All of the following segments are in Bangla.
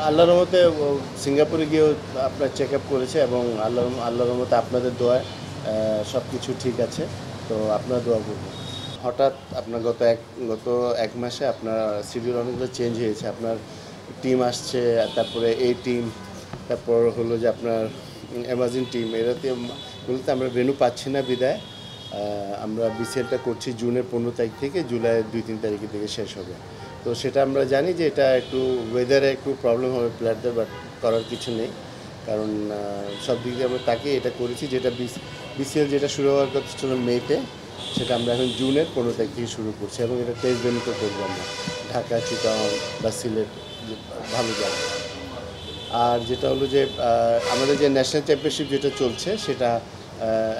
আল্লাহর রহমতে সিঙ্গাপুরে গিয়েও আপনার চেক আপ করেছে এবং আল্লাহর রহমতে আপনাদের দোয়ায় সব কিছু ঠিক আছে। তো আপনারা দোয়া করবেন। হঠাৎ আপনার গত এক মাসে আপনার শিডিউল অনেকগুলো চেঞ্জ হয়েছে। আপনার টিম আসছে, তারপরে এই টিম, তারপর হলো যে আপনার অ্যামাজন টিম, এগুলোতে আমরা ভেন্যু পাচ্ছি না বিদায় আমরা বিসিএলটা করছি জুনের 15 তারিখ থেকে জুলাইয়ের 2-3 তারিখের দিকে শেষ হবে। তো সেটা আমরা জানি যে এটা একটু ওয়েদারে একটু প্রবলেম হবে প্লেয়ারদের, বাট করার কিছু নেই। কারণ সব দিক দিয়ে আমরা তাকে এটা করেছি, যেটা বিসিএল যেটা শুরু হওয়ার কথা ছিল মেতে, সেটা আমরা এখন জুনের 15 তারিখ থেকে শুরু করছি এবং এটা টেস্ট ভেন্যুতে করবো আমরা, ঢাকা, চিটাগং বা সিলেট, ভালো জায়গা। আর যেটা হলো যে আমাদের যে ন্যাশনাল চ্যাম্পিয়নশিপ যেটা চলছে সেটা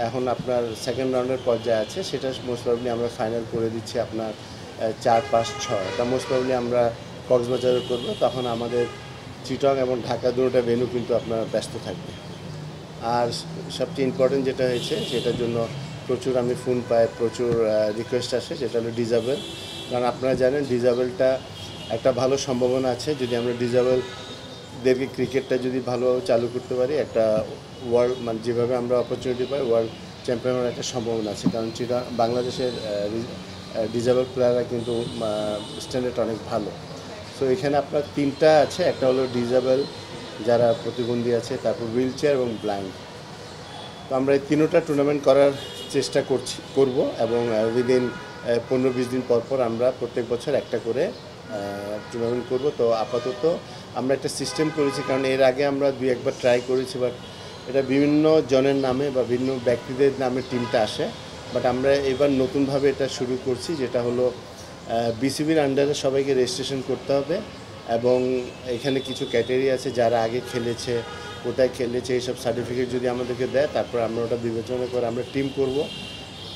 এখন আপনার সেকেন্ড রাউন্ডের পর্যায়ে আছে। সেটা মোস্ট প্রবলি আমরা ফাইনাল করে দিচ্ছি আপনার 4, 5, 6, এটা মোস্ট প্রবলি আমরা কক্সবাজারে করবো। তখন আমাদের চিটং এবং ঢাকা দুটোটা ভেন্যু কিন্তু আপনার ব্যস্ত থাকবে। আর সবচেয়ে ইম্পর্টেন্ট যেটা হয়েছে সেটার জন্য প্রচুর আমি ফোন পাই, প্রচুর রিকোয়েস্ট আসে, সেটা হলো ডিজাবেল। কারণ আপনারা জানেন ডিজাবেলটা একটা ভালো সম্ভাবনা আছে, যদি আমরা ডিজাবেলদেরকে ক্রিকেটটা যদি ভালোভাবে চালু করতে পারি, একটা ওয়ার্ল্ড মানে যেভাবে আমরা অপরচুনিটি পাই ওয়ার্ল্ড চ্যাম্পিয়ন হওয়ার একটা সম্ভাবনা আছে। কারণ বাংলাদেশের ডিজাবেল প্লেয়াররা কিন্তু স্ট্যান্ডার্ড অনেক ভালো। সো এখানে আপনার তিনটা আছে, একটা হলো ডিজাবেল যারা প্রতিবন্ধী আছে, তারপর হুইল চেয়ার এবং ব্লাইন্ড। তো আমরা এই তিনোটা টুর্নামেন্ট করার চেষ্টা করব এবং উইদিন 15-20 দিন পর পর আমরা প্রত্যেক বছর একটা করে টুর্নামেন্ট করব। তো আপাতত আমরা একটা সিস্টেম করেছি, কারণ এর আগে আমরা 2-1বার ট্রাই করেছি, বাট এটা বিভিন্ন জনের নামে বা বিভিন্ন ব্যক্তিদের নামে টিমটা আসে। বাট আমরা এবার নতুনভাবে এটা শুরু করছি, যেটা হলো বিসিবির আন্ডারে সবাইকে রেজিস্ট্রেশন করতে হবে এবং এখানে কিছু ক্যাটেগরি আছে, যারা আগে খেলেছে, কোথায় খেলেছে, এইসব সার্টিফিকেট যদি আমাদেরকে দেয়, তারপর আমরা ওটা বিবেচনা করে আমরা টিম করব।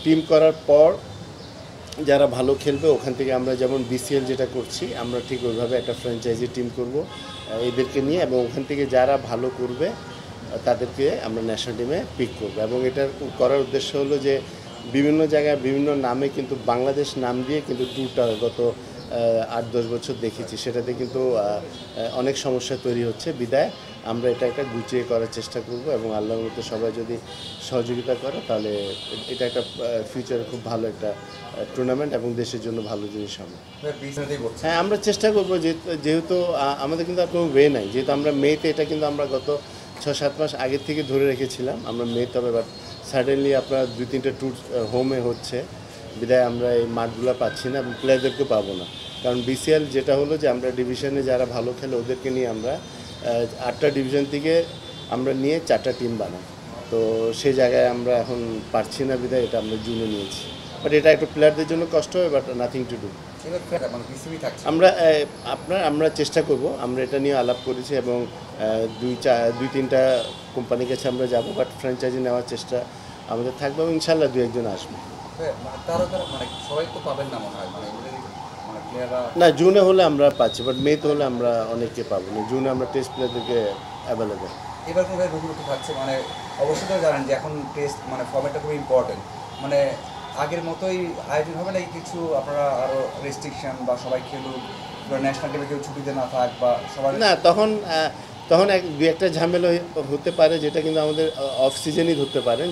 টিম করার পর যারা ভালো খেলবে ওখান থেকে আমরা যেমন বিসিএল যেটা করছি আমরা ঠিক ওইভাবে একটা ফ্র্যাঞ্চাইজি টিম করব এদেরকে নিয়ে, এবং ওখান থেকে যারা ভালো করবে তাদেরকে আমরা ন্যাশনাল টিমে পিক করব। এবং এটা করার উদ্দেশ্য হলো যে বিভিন্ন জায়গায় বিভিন্ন নামে কিন্তু বাংলাদেশ নাম দিয়ে কিন্তু ট্যুরটা গত 8-10 বছর দেখেছি, সেটাতে কিন্তু অনেক সমস্যা তৈরি হচ্ছে। বিদায় আমরা এটা একটা গুছিয়ে করার চেষ্টা করব এবং আল্লাহর মতো সবাই যদি সহযোগিতা করে তাহলে এটা একটা ফিউচারে খুব ভালো একটা টুর্নামেন্ট এবং দেশের জন্য ভালো জিনিস হবে। হ্যাঁ, আমরা চেষ্টা করবো, যেহেতু আমাদের কিন্তু আর কোনো ওয়ে নাই, যেহেতু আমরা মেতে, এটা কিন্তু আমরা গত 6-7 মাস আগের থেকে ধরে রেখেছিলাম আমরা মেতে হবে, বাট সাডেনলি আপনার 2-3টা ট্যুর হোমে হচ্ছে, বিদায় আমরা এই মাঠগুলো পাচ্ছি না এবং প্লেয়ারদেরকেও পাবো না। কারণ বিসিএল যেটা হলো যে আমরা ডিভিশনে যারা ভালো খেলে ওদেরকে নিয়ে আমরা 8টা ডিভিশন থেকে আমরা নিয়ে 4টা টিম বানাই। তো সেই জায়গায় আমরা এখন পারছি না, বিদায় এটা আমরা জুনে নিয়েছি। বাট এটা একটু প্লেয়ারদের জন্য কষ্ট হবে, বাট নাথিং টু ডু। আমরা চেষ্টা করব, আমরা এটা নিয়ে আলাপ করেছি এবং 2-3টা কোম্পানির কাছে আমরা যাব, বাট ফ্র্যাঞ্চাইজি নেওয়ার চেষ্টা আমাদের থাকবে এবং ইনশাল্লাহ 2-1 জন আসবে। না, জুনে হলে আমরা পাচ্ছি, বাট মেতে হলে আমরা অনেককে পাবো না। জুনে আমরা টেস্ট প্লেয়ারদেরকে অ্যাভেলেবেল। এবার কোনো নতুনত্ব থাকছে, অবশ্যই তো জানেন যে এখন টেস্ট ফর্মেটটা খুব ইম্পর্টেন্ট, আগের মতোই আয়োজন হবে নাকি কিছু আপনারা আরও রেস্ট্রিকশন বা সবাই খেলুক, ন্যাশনাল টিমে কেউ ছুটিতে না থাক বা সবাই না, তখন 2-একটা ঝামেলা হতে পারে, যেটা কিন্তু আমাদের অফ সিজনই ধরতে পারেন,